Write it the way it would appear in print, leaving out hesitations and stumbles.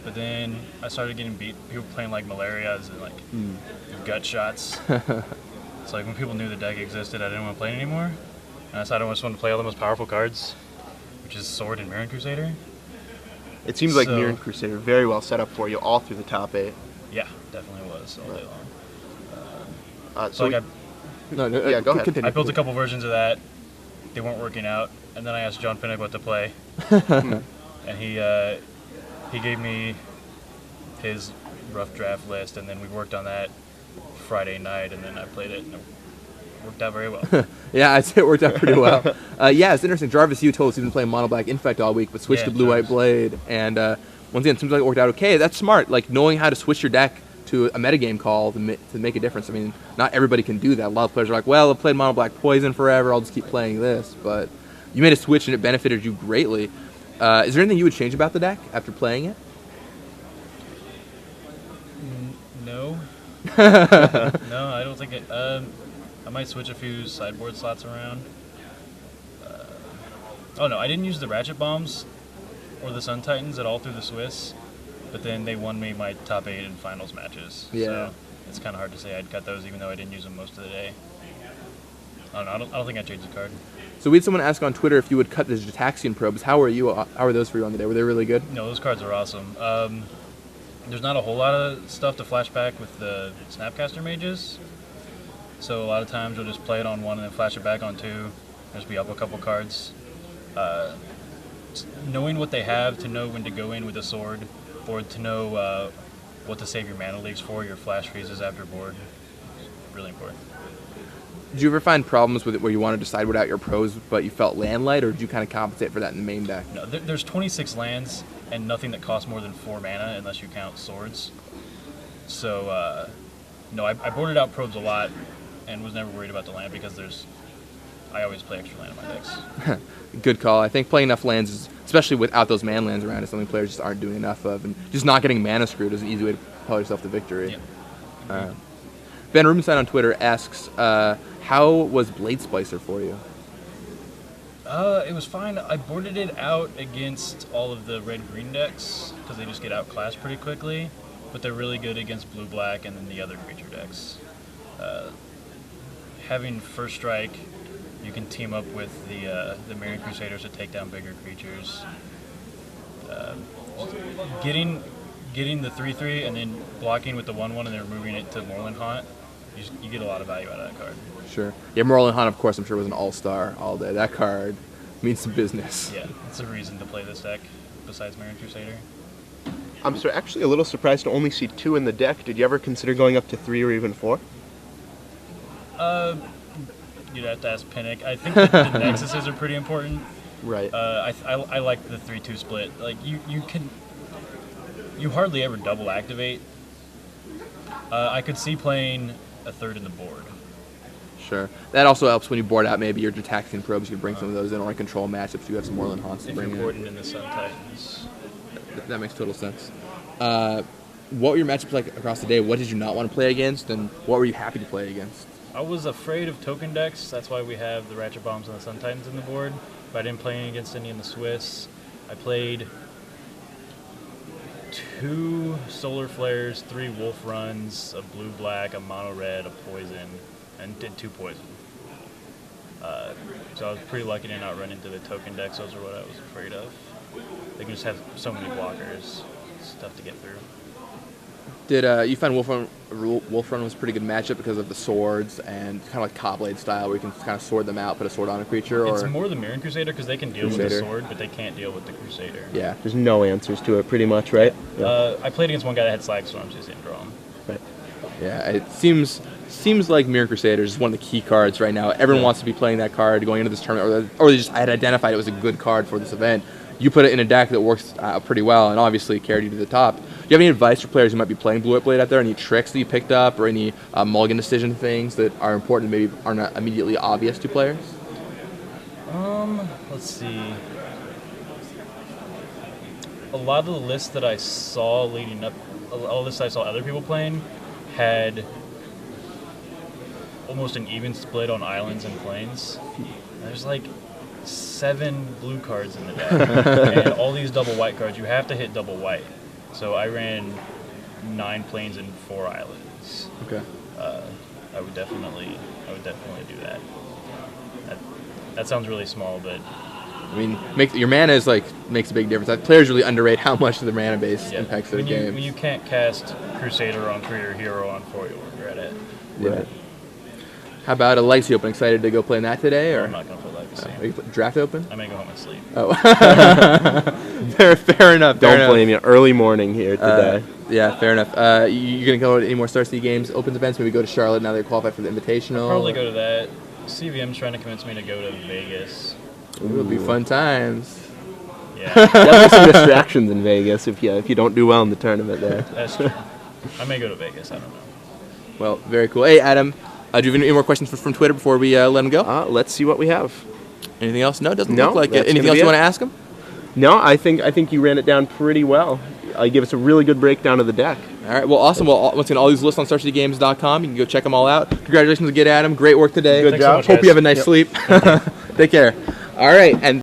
but then I started getting beat. People playing like malarias and like gut shots. It's like when people knew the deck existed, I didn't want to play it anymore. And I decided I just wanted to play all the most powerful cards, which is Sword and Mirran Crusader. It seems like Mirran Crusader very well set up for you all through the top 8. Yeah, definitely was all day long. Go ahead. Continue. I built a couple versions of that. They weren't working out, and then I asked John Pinnock what to play, and he gave me his rough draft list, and then we worked on that Friday night, and then I played it, and it worked out very well. Yeah, I'd say it worked out pretty well. Yeah, it's interesting. Jarvis, you told us you've been playing Mono Black Infect all week, but switched to Blue White Blade, and once again, it seems like it worked out okay. That's smart, like knowing how to switch your deck to a metagame call to make a difference. I mean, not everybody can do that. A lot of players are like, well, I've played Mono Black Poison forever, I'll just keep playing this, but you made a switch and it benefited you greatly. Is there anything you would change about the deck after playing it? No. No, I don't think it. I might switch a few sideboard slots around. Oh no, I didn't use the Ratchet Bombs or the Sun Titans at all through the Swiss, but then they won me my top 8 in finals matches. Yeah. So it's kind of hard to say I'd cut those even though I didn't use them most of the day. I don't think I changed the card. So we had someone ask on Twitter if you would cut the Jataxian probes. How were those for you on the day? Were they really good? No, those cards are awesome. There's not a whole lot of stuff to flash back with the Snapcaster mages. So a lot of times you'll just play it on 1 and then flash it back on 2. Just be up a couple cards. Knowing what they have to know when to go in with a sword, or to know what to save your mana leaks for, your flash freezes after board. Really important. Did you ever find problems with it where you wanted to sideboard out your pros, but you felt land light, or did you kind of compensate for that in the main deck? No, there's 26 lands and nothing that costs more than 4 mana unless you count swords. So, no, I boarded out probes a lot and was never worried about the land because I always play extra land in my decks. Good call. I think playing enough lands, especially without those man lands around, is something players just aren't doing enough of, and just not getting mana screwed is an easy way to propel yourself to victory. Yeah. Ben Rubenstein on Twitter asks, how was Blade Splicer for you? It was fine. I boarded it out against all of the red-green decks because they just get outclassed pretty quickly, but they're really good against blue-black and then the other creature decks. Having First Strike, you can team up with the Mirran Crusaders to take down bigger creatures. Getting the 3/3 and then blocking with the 1/1 and then removing it to Moreland Haunt, you get a lot of value out of that card. Sure. Yeah, Moreland Haunt, of course, I'm sure was an all-star all day. That card means some business. Yeah, it's a reason to play this deck besides Mirran Crusader. I'm actually a little surprised to only see 2 in the deck. Did you ever consider going up to 3 or even 4? You'd have to ask Pinnock. I think that the nexuses are pretty important. Right. I like the 3-2 split. Like you hardly ever double activate. I could see playing a third in the board. Sure. That also helps when you board out maybe your Jataxian probes. You can bring some of those in, or in control matchups. You have some Moreland Haunts to bring in. If you're boarding in the Sun Titans. That makes total sense. What were your matchups like across the day? What did you not want to play against, and what were you happy to play against? I was afraid of token decks. That's why we have the Ratchet Bombs and the Sun Titans in the board. But I didn't play any against any in the Swiss. I played 2 Solar Flares, 3 Wolf Runs, a Blue-Black, a Mono-Red, a Poison, and did 2 Poison. So I was pretty lucky to not run into the token decks. Those are what I was afraid of. They can just have so many blockers. It's tough to get through. Did you find Wolf Run was a pretty good matchup because of the swords and kind of like Cobblade style, where you can kind of sword them out, put a sword on a creature? It's or more the Mirran Crusader because they can deal with the sword, but they can't deal with the Crusader. Yeah. There's no answers to it, pretty much, right? Yeah. I played against one guy that had Slag Storms, just didn't draw him. Right. Yeah, it seems like Mirran Crusaders is one of the key cards right now. Everyone wants to be playing that card going into this tournament, or they just had identified it was a good card for this event. You put it in a deck that works pretty well, and obviously carried you to the top. Do you have any advice for players who might be playing Blue White Blade out there? Any tricks that you picked up, or any mulligan decision things that are important and maybe are not immediately obvious to players? Let's see. A lot of the lists that I saw leading up, all the lists I saw other people playing, had almost an even split on islands and plains. There's like 7 blue cards in the deck, and all these double white cards. You have to hit double white. So I ran 9 planes and 4 islands. Okay. I would definitely do that. That sounds really small, but I mean, your mana is makes a big difference. Players really underrate how much the mana base yeah, impacts their when game. you can't cast Crusader on 3 or Hero on 4, you'll regret it. Right. How about a Legacy Open? Excited to go play in that today, or I'm not gonna play Legacy. Are you Draft Open? I may go home and sleep. Oh, fair enough. Don't blame you. Early morning here today. Yeah, fair enough. You gonna go to any more Star City Games Opens events? Maybe go to Charlotte now they're qualified for the Invitational. I'll probably go to that. CVM's trying to convince me to go to Vegas. It'll be fun times. Yeah, There's some distractions in Vegas if you don't do well in the tournament there. that's true. I may go to Vegas. I don't know. Well, very cool. Hey, Adam, do you have any more questions from Twitter before we let him go? Let's see what we have. Anything else? No, doesn't No, look like it. that's Anything gonna else be you it. want to ask him? No, I think you ran it down pretty well. You gave us a really good breakdown of the deck. All right, well, awesome. Well, once again, all these lists on StarCityGames.com. You can go check them all out. Congratulations again, Adam. Great work today. Good Thanks so job. much, Hope guys. you have a nice sleep. Take care. All right, and